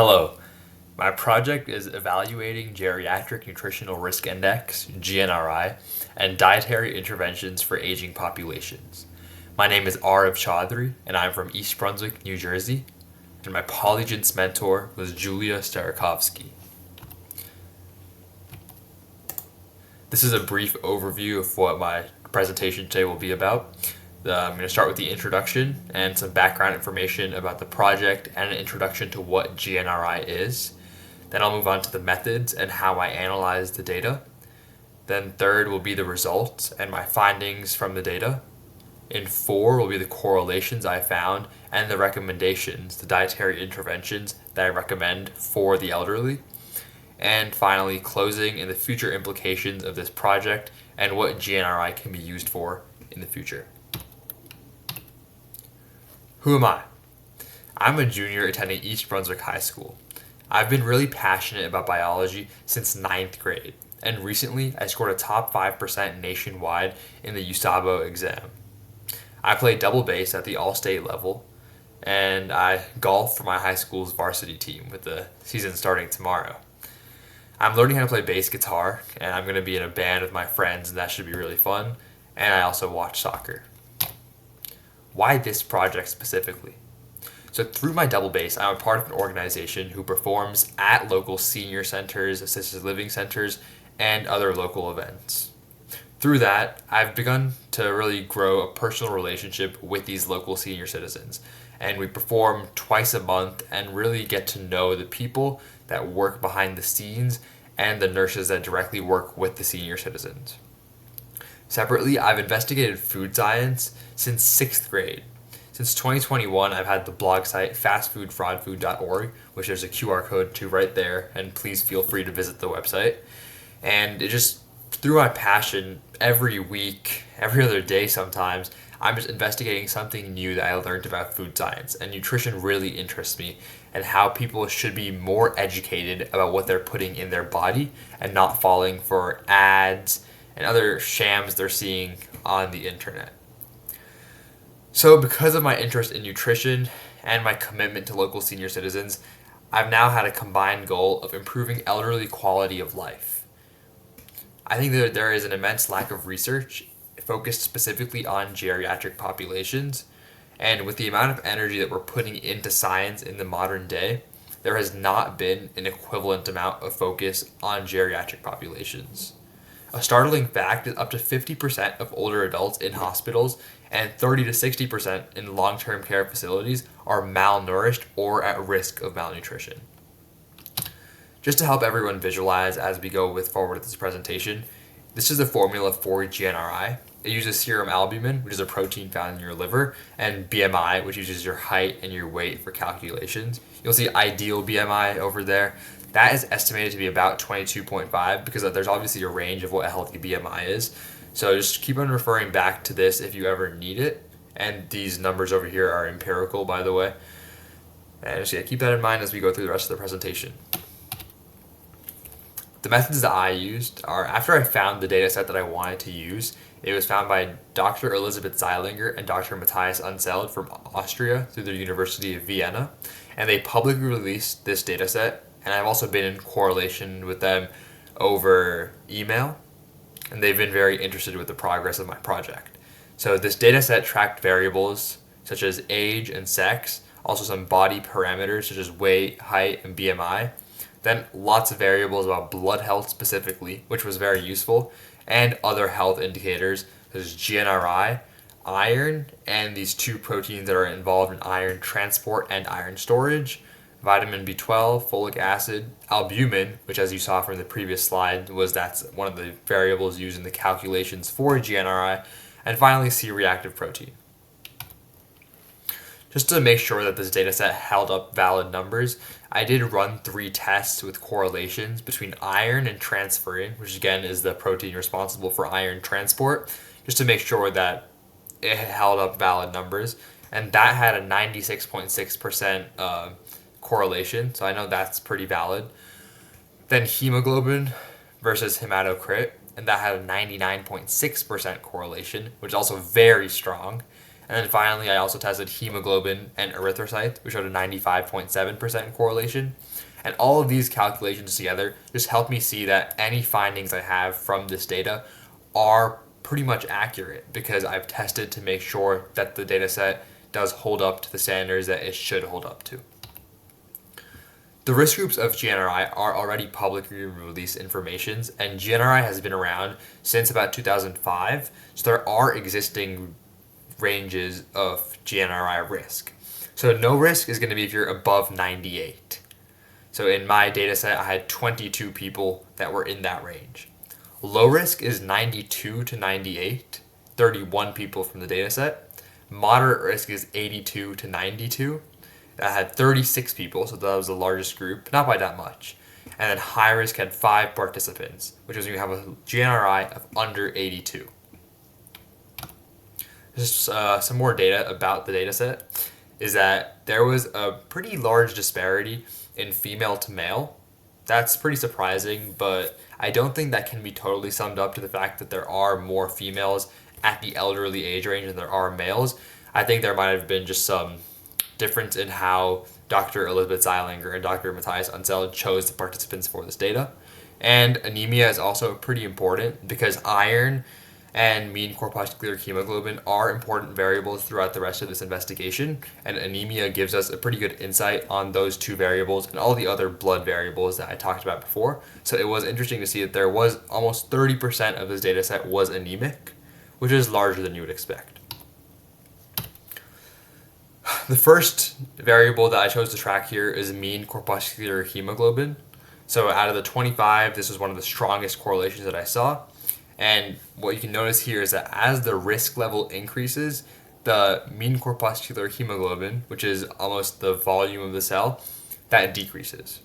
Hello. My project is evaluating Geriatric Nutritional Risk Index, GNRI, and dietary interventions for aging populations. My name is Arav Choudhary, and I'm from East Brunswick, New Jersey, and my Polygence mentor was Julia Starakovsky. This is a brief overview of what my presentation today will be about. I'm going to start with the introduction and some background information about the project and an introduction to what GNRI is. Then I'll move on to the methods and how I analyze the data. Then third will be the results and my findings from the data. In 4 will be the correlations I found and the recommendations, the dietary interventions that I recommend for the elderly. And finally, closing and the future implications of this project and what GNRI can be used for in the future. Who am I? I'm a junior attending East Brunswick High School. I've been really passionate about biology since 9th grade, and recently I scored a top 5% nationwide in the USABO exam. I play double bass at the all-state level, and I golf for my high school's varsity team with the season starting tomorrow. I'm learning how to play bass guitar, and I'm going to be in a band with my friends, and that should be really fun, and I also watch soccer. Why this project specifically? So through my double bass, I'm a part of an organization who performs at local senior centers, assisted living centers, and other local events. Through that, I've begun to really grow a personal relationship with these local senior citizens. And we perform twice a month and really get to know the people that work behind the scenes and the nurses that directly work with the senior citizens. Separately, I've investigated food science since 6th grade. Since 2021, I've had the blog site fastfoodfraudfood.org, which there's a QR code to right there, and please feel free to visit the website. And it just, through my passion, every week, every other day sometimes, I'm just investigating something new that I learned about food science. And nutrition really interests me, and how people should be more educated about what they're putting in their body and not falling for ads and other shams they're seeing on the internet. So because of my interest in nutrition and my commitment to local senior citizens, I've now had a combined goal of improving elderly quality of life. I think that there is an immense lack of research focused specifically on geriatric populations, and with the amount of energy that we're putting into science in the modern day, there has not been an equivalent amount of focus on geriatric populations. A startling fact is up to 50% of older adults in hospitals and 30 to 60% in long-term care facilities are malnourished or at risk of malnutrition. Just to help everyone visualize as we go forward with this presentation, this is the formula for GNRI. It uses serum albumin, which is a protein found in your liver, and BMI, which uses your height and your weight for calculations. You'll see ideal BMI over there. That is estimated to be about 22.5 because there's obviously a range of what a healthy BMI is. So just keep on referring back to this if you ever need it. And these numbers over here are empirical, by the way. And just keep that in mind as we go through the rest of the presentation. The methods that I used are, after I found the data set that I wanted to use, it was found by Dr. Elizabeth Zeilinger and Dr. Matthias Unseld from Austria through the University of Vienna. And they publicly released this data set. And I've also been in correlation with them over email, and they've been very interested with the progress of my project. So this data set tracked variables such as age and sex, also some body parameters such as weight, height, and BMI. Then lots of variables about blood health specifically, which was very useful, and other health indicators such as GNRI, iron, and these 2 proteins that are involved in iron transport and iron storage, vitamin B12, folic acid, albumin, which as you saw from the previous slide that's one of the variables used in the calculations for GNRI, and finally C-reactive protein. Just to make sure that this data set held up valid numbers, I did run 3 tests with correlations between iron and transferrin, which again is the protein responsible for iron transport, just to make sure that it held up valid numbers, and that had a 96.6% correlation, so I know that's pretty valid. Then hemoglobin versus hematocrit, and that had a 99.6% correlation, which is also very strong. And then finally, I also tested hemoglobin and erythrocytes, which showed a 95.7% correlation. And all of these calculations together just help me see that any findings I have from this data are pretty much accurate because I've tested to make sure that the data set does hold up to the standards that it should hold up to. The risk groups of GNRI are already publicly released information, and GNRI has been around since about 2005, so there are existing ranges of GNRI risk. So no risk is going to be if you're above 98. So in my data set, I had 22 people that were in that range. Low risk is 92 to 98, 31 people from the data set. Moderate risk is 82 to 92. That had 36 people, so that was the largest group, not by that much. And then high risk had 5 participants, which was when you have a GNRI of under 82. Just some more data about the data set is that there was a pretty large disparity in female to male. That's pretty surprising, but I don't think that can be totally summed up to the fact that there are more females at the elderly age range than there are males. I think there might have been just some difference in how Dr. Elizabeth Zeilinger and Dr. Matthias Unseld chose the participants for this data. And anemia is also pretty important because iron and mean corpuscular hemoglobin are important variables throughout the rest of this investigation, and anemia gives us a pretty good insight on those two variables and all the other blood variables that I talked about before. So it was interesting to see that there was almost 30% of this data set was anemic, which is larger than you would expect. The first variable that I chose to track here is mean corpuscular hemoglobin. So out of the 25, this was one of the strongest correlations that I saw. And what you can notice here is that as the risk level increases, the mean corpuscular hemoglobin, which is almost the volume of the cell, that decreases.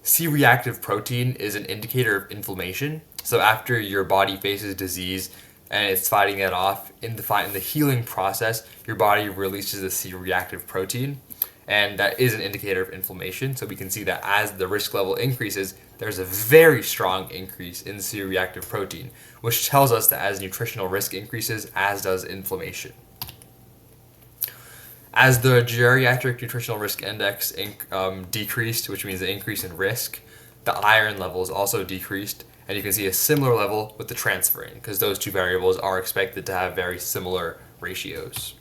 C-reactive protein is an indicator of inflammation. So after your body faces disease and it's fighting it off, in the healing process, your body releases the C-reactive protein, and that is an indicator of inflammation. So we can see that as the risk level increases, there's a very strong increase in C-reactive protein, which tells us that as nutritional risk increases, as does inflammation. As the geriatric nutritional risk index decreased, which means the increase in risk, the iron levels also decreased, and you can see a similar level with the transferrin, because those two variables are expected to have very similar ratios.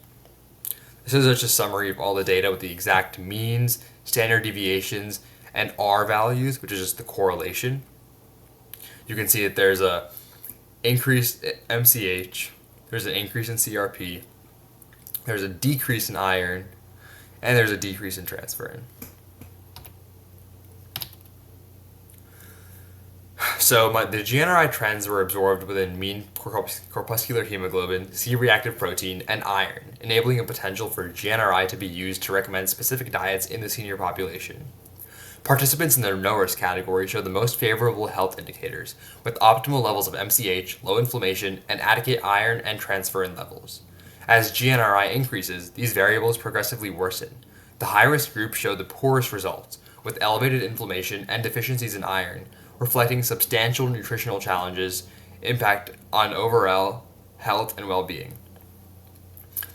This is just a summary of all the data with the exact means, standard deviations, and R values, which is just the correlation. You can see that there's a increase in MCH, there's an increase in CRP, there's a decrease in iron, and there's a decrease in transferrin. So the GNRI trends were absorbed within mean corpuscular hemoglobin, C-reactive protein, and iron, enabling a potential for GNRI to be used to recommend specific diets in the senior population. Participants in the no-risk category show the most favorable health indicators, with optimal levels of MCH, low inflammation, and adequate iron and transferrin levels. As GNRI increases, these variables progressively worsen. The high-risk group showed the poorest results, with elevated inflammation and deficiencies in iron, reflecting substantial nutritional challenges impact on overall health and well-being.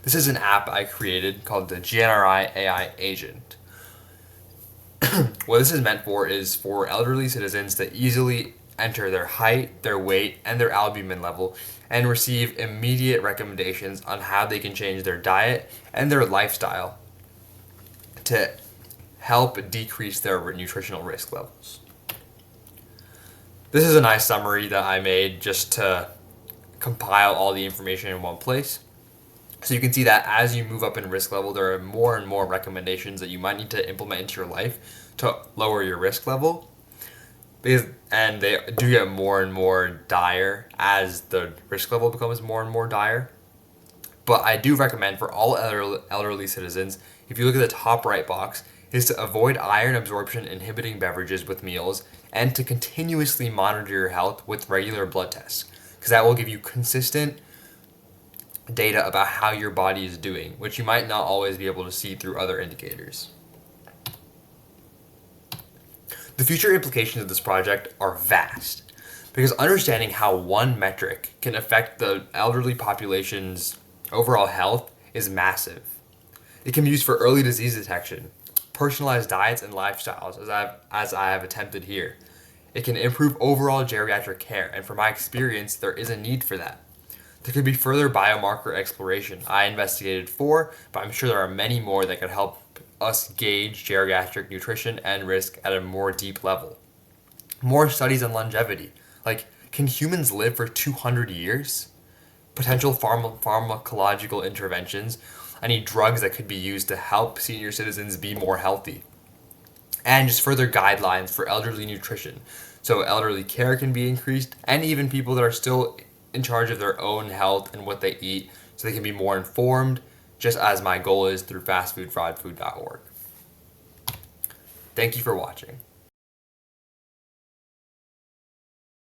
This is an app I created called the GNRI AI Agent. What this is meant for is for elderly citizens to easily enter their height, their weight, and their albumin level and receive immediate recommendations on how they can change their diet and their lifestyle to help decrease their nutritional risk levels. This is a nice summary that I made just to compile all the information in one place. So you can see that as you move up in risk level, there are more and more recommendations that you might need to implement into your life to lower your risk level. And they do get more and more dire as the risk level becomes more and more dire. But I do recommend for all elderly citizens, if you look at the top right box, is to avoid iron absorption inhibiting beverages with meals and to continuously monitor your health with regular blood tests, because that will give you consistent data about how your body is doing, which you might not always be able to see through other indicators. The future implications of this project are vast, because understanding how one metric can affect the elderly population's Overall health is massive. It can be used for early disease detection, personalized diets and lifestyles, as I have attempted here. It can improve overall geriatric care, and from my experience, there is a need for that. There could be further biomarker exploration I investigated for, but I'm sure there are many more that could help us gauge geriatric nutrition and risk at a more deep level. More studies on longevity. Like, can humans live for 200 years? Potential pharmacological interventions. Any drugs that could be used to help senior citizens be more healthy. And just further guidelines for elderly nutrition. So elderly care can be increased, and even people that are still in charge of their own health and what they eat, so they can be more informed, just as my goal is through fastfoodfraudfood.org. Thank you for watching.